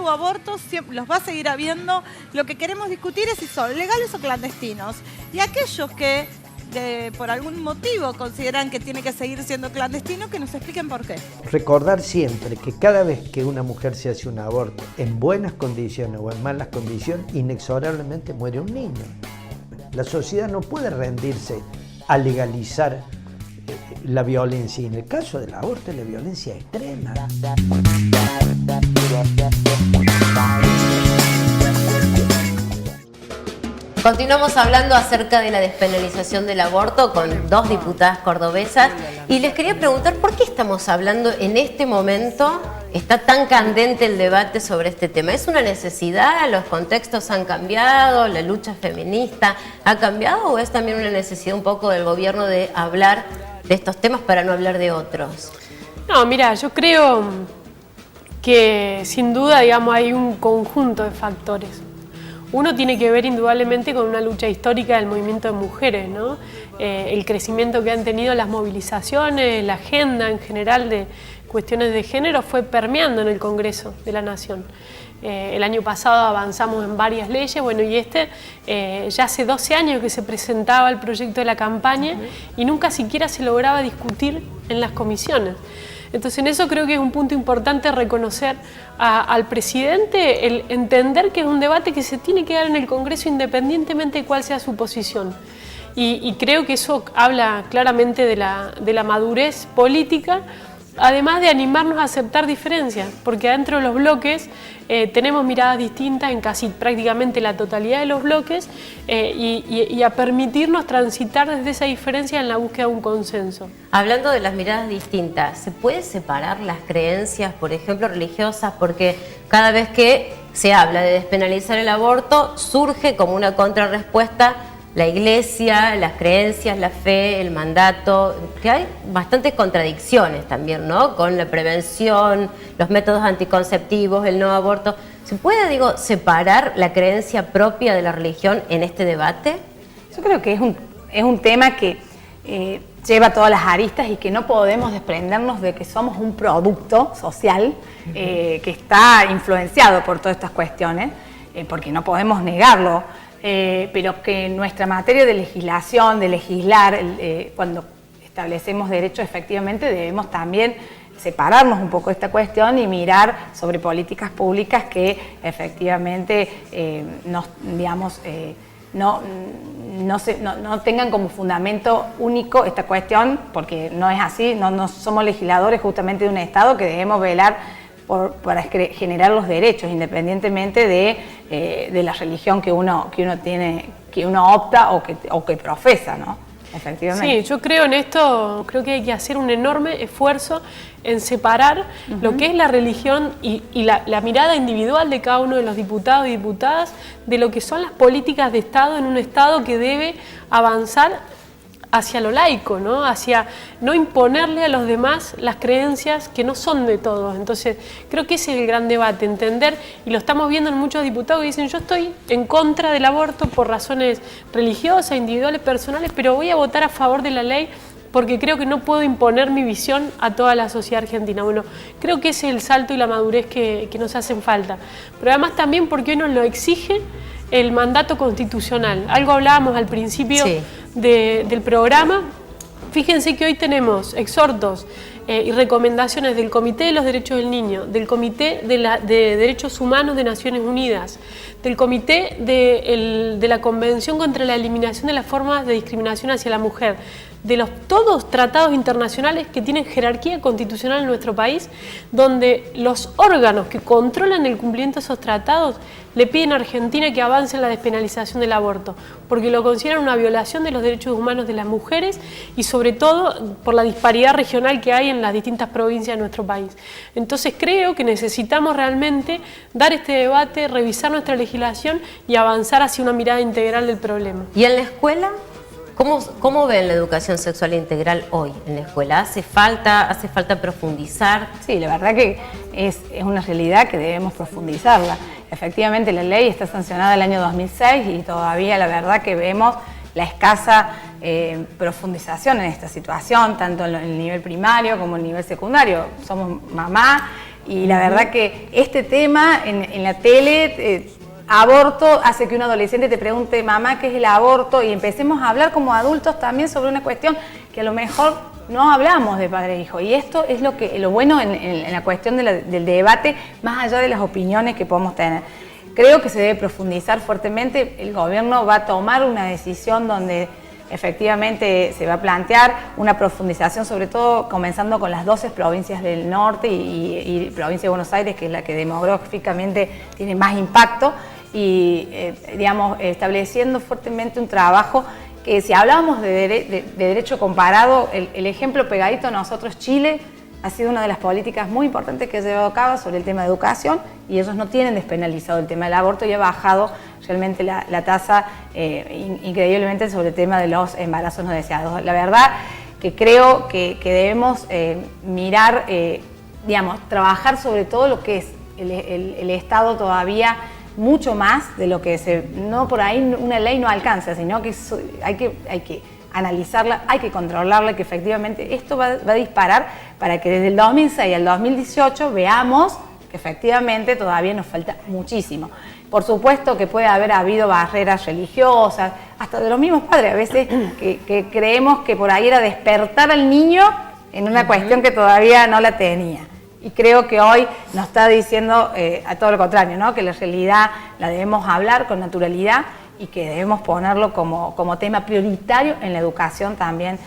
hubo abortos, los va a seguir habiendo. Lo que queremos discutir es si son legales o clandestinos. Y aquellos que por algún motivo consideran que tiene que seguir siendo clandestino, que nos expliquen por qué. Recordar siempre que cada vez que una mujer se hace un aborto en buenas condiciones o en malas condiciones, inexorablemente muere un niño. La sociedad no puede rendirse a legalizar la violencia, y en el caso del aborto es la violencia extrema. Continuamos hablando acerca de la despenalización del aborto con dos diputadas cordobesas y les quería preguntar por qué estamos hablando en este momento, está tan candente el debate sobre este tema. ¿Es una necesidad? ¿Los contextos han cambiado? ¿La lucha feminista ha cambiado? ¿O es también una necesidad un poco del gobierno de hablar de estos temas para no hablar de otros? No, mira, yo creo que sin duda, digamos, hay un conjunto de factores. Uno tiene que ver indudablemente con una lucha histórica del movimiento de mujeres, ¿no? El crecimiento que han tenido las movilizaciones, la agenda en general de cuestiones de género fue permeando en el Congreso de la Nación. El año pasado avanzamos en varias leyes, bueno, y ya hace 12 años que se presentaba el proyecto de la campaña y nunca siquiera se lograba discutir en las comisiones. Entonces en eso creo que es un punto importante reconocer al presidente, el entender que es un debate que se tiene que dar en el Congreso independientemente de cuál sea su posición. Y creo que eso habla claramente de la madurez política, además de animarnos a aceptar diferencias, porque adentro de los bloques tenemos miradas distintas en casi prácticamente la totalidad de los bloques y a permitirnos transitar desde esa diferencia en la búsqueda de un consenso. Hablando de las miradas distintas, ¿se puede separar las creencias, por ejemplo, religiosas? Porque cada vez que se habla de despenalizar el aborto, surge como una contrarrespuesta la iglesia, las creencias, la fe, el mandato, que hay bastantes contradicciones también, ¿no? Con la prevención, los métodos anticonceptivos, el no aborto. ¿Se puede, digo, separar la creencia propia de la religión en este debate? Yo creo que es un tema que lleva todas las aristas y que no podemos desprendernos de que somos un producto social que está influenciado por todas estas cuestiones, porque no podemos negarlo. Pero que nuestra materia de legislación, de legislar, cuando establecemos derechos, efectivamente debemos también separarnos un poco de esta cuestión y mirar sobre políticas públicas que efectivamente no tengan como fundamento único esta cuestión, porque no es así, no somos legisladores justamente de un Estado que debemos velar para generar los derechos, independientemente de la religión que uno tiene, que uno opta o que profesa, ¿no? Efectivamente. Sí, yo creo en esto, creo que hay que hacer un enorme esfuerzo en separar lo que es la religión y la mirada individual de cada uno de los diputados y diputadas de lo que son las políticas de Estado en un Estado que debe avanzar hacia lo laico, ¿no? Hacia no imponerle a los demás las creencias que no son de todos. Entonces, creo que ese es el gran debate, entender, y lo estamos viendo en muchos diputados que dicen, yo estoy en contra del aborto por razones religiosas, individuales, personales, pero voy a votar a favor de la ley porque creo que no puedo imponer mi visión a toda la sociedad argentina. Bueno, creo que ese es el salto y la madurez que nos hacen falta. Pero además también porque hoy nos lo exige el mandato constitucional. Algo hablábamos al principio del programa. Fíjense que hoy tenemos exhortos y recomendaciones del Comité de los Derechos del Niño, del Comité de Derechos Humanos de Naciones Unidas, del Comité de la Convención contra la Eliminación de las Formas de Discriminación hacia la Mujer, de todos tratados internacionales que tienen jerarquía constitucional en nuestro país, donde los órganos que controlan el cumplimiento de esos tratados le piden a Argentina que avance en la despenalización del aborto, porque lo consideran una violación de los derechos humanos de las mujeres y sobre todo por la disparidad regional que hay en las distintas provincias de nuestro país. Entonces creo que necesitamos realmente dar este debate, revisar nuestra legislación y avanzar hacia una mirada integral del problema. ¿Y en la escuela? ¿Cómo ven la educación sexual integral hoy en la escuela? ¿Hace falta profundizar? Sí, la verdad que es una realidad que debemos profundizarla. Efectivamente, la ley está sancionada el año 2006 y todavía la verdad que vemos la escasa profundización en esta situación, tanto en el nivel primario como en el nivel secundario. Somos mamá, Y la verdad que este tema en la tele, aborto, hace que un adolescente te pregunte, mamá, ¿qué es el aborto? Y empecemos a hablar como adultos también sobre una cuestión que a lo mejor no hablamos de padre e hijo. Y esto es lo bueno en la cuestión del debate, más allá de las opiniones que podemos tener. Creo que se debe profundizar fuertemente. El gobierno va a tomar una decisión donde efectivamente se va a plantear una profundización, sobre todo comenzando con las 12 provincias del norte y provincia de Buenos Aires, que es la que demográficamente tiene más impacto, y digamos, estableciendo fuertemente un trabajo que, si hablábamos de derecho comparado, el ejemplo pegadito a nosotros, Chile, ha sido una de las políticas muy importantes que ha llevado a cabo sobre el tema de educación, y ellos no tienen despenalizado el tema del aborto y ha bajado realmente la tasa increíblemente sobre el tema de los embarazos no deseados. La verdad que creo que debemos mirar, digamos, trabajar sobre todo lo que es el Estado todavía mucho más de lo que no por ahí una ley no alcanza, sino que hay que analizarla, hay que controlarla, que efectivamente esto va a disparar para que desde el 2006 al 2018 veamos que efectivamente todavía nos falta muchísimo. Por supuesto que puede haber habido barreras religiosas, hasta de los mismos padres, a veces que creemos que por ahí era despertar al niño en una cuestión que todavía no la tenía. Y creo que hoy nos está diciendo a todo lo contrario, ¿no? Que la realidad la debemos hablar con naturalidad y que debemos ponerlo como tema prioritario en la educación también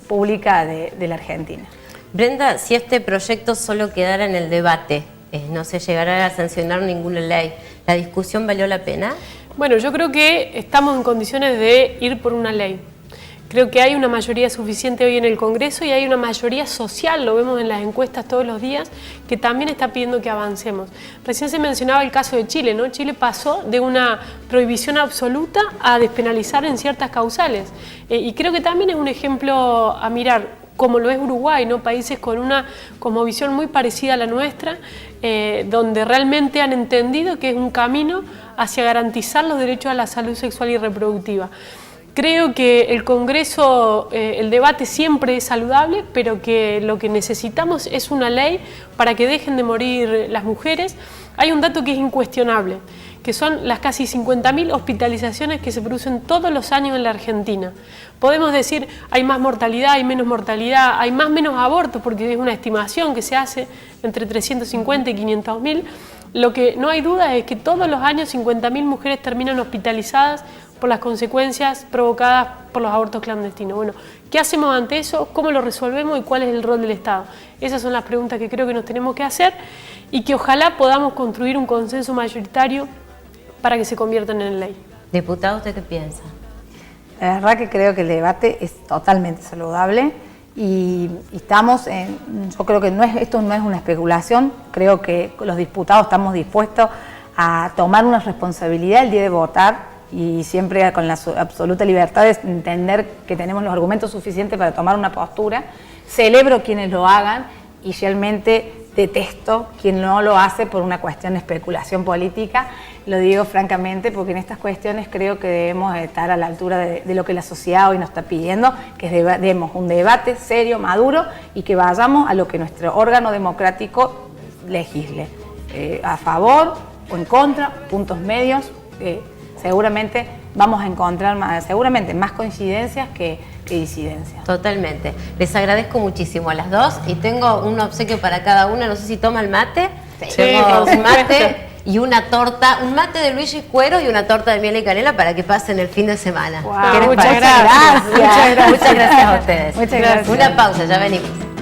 pública de la Argentina. Brenda, si este proyecto solo quedara en el debate, no se llegara a sancionar ninguna ley, ¿la discusión valió la pena? Bueno, yo creo que estamos en condiciones de ir por una ley. Creo que hay una mayoría suficiente hoy en el Congreso y hay una mayoría social, lo vemos en las encuestas todos los días, que también está pidiendo que avancemos. Recién se mencionaba el caso de Chile, ¿no? Chile pasó de una prohibición absoluta a despenalizar en ciertas causales. Y creo que también es un ejemplo a mirar, como lo es Uruguay, ¿no? Países con una cosmovisión muy parecida a la nuestra, donde realmente han entendido que es un camino hacia garantizar los derechos a la salud sexual y reproductiva. Creo que el Congreso, el debate siempre es saludable, pero que lo que necesitamos es una ley para que dejen de morir las mujeres. Hay un dato que es incuestionable, que son las casi 50.000 hospitalizaciones que se producen todos los años en la Argentina. Podemos decir, hay más mortalidad, hay menos mortalidad, hay más o menos abortos, porque es una estimación que se hace entre 350 y 500.000. Lo que no hay duda es que todos los años 50.000 mujeres terminan hospitalizadas por las consecuencias provocadas por los abortos clandestinos. Bueno, ¿qué hacemos ante eso? ¿Cómo lo resolvemos? ¿Y cuál es el rol del Estado? Esas son las preguntas que creo que nos tenemos que hacer y que ojalá podamos construir un consenso mayoritario para que se conviertan en ley. Diputado, ¿usted qué piensa? La verdad que creo que el debate es totalmente saludable y estamos yo creo que esto no es una especulación, creo que los diputados estamos dispuestos a tomar una responsabilidad el día de votar y siempre con la absoluta libertad de entender que tenemos los argumentos suficientes para tomar una postura. Celebro quienes lo hagan y realmente detesto quien no lo hace por una cuestión de especulación política. Lo digo francamente porque en estas cuestiones creo que debemos estar a la altura de lo que la sociedad hoy nos está pidiendo, que demos un debate serio, maduro y que vayamos a lo que nuestro órgano democrático legisle. A favor o en contra, puntos medios. Seguramente vamos a encontrar más coincidencias que disidencias. Totalmente. Les agradezco muchísimo a las dos y tengo un obsequio para cada una. No sé si toma el mate. Sí. Tengo un mate y una torta, un mate de Luigi Cuero y una torta de miel y canela para que pasen el fin de semana. Wow, Muchas gracias. Muchas gracias a ustedes. Muchas gracias. Una pausa, ya venimos.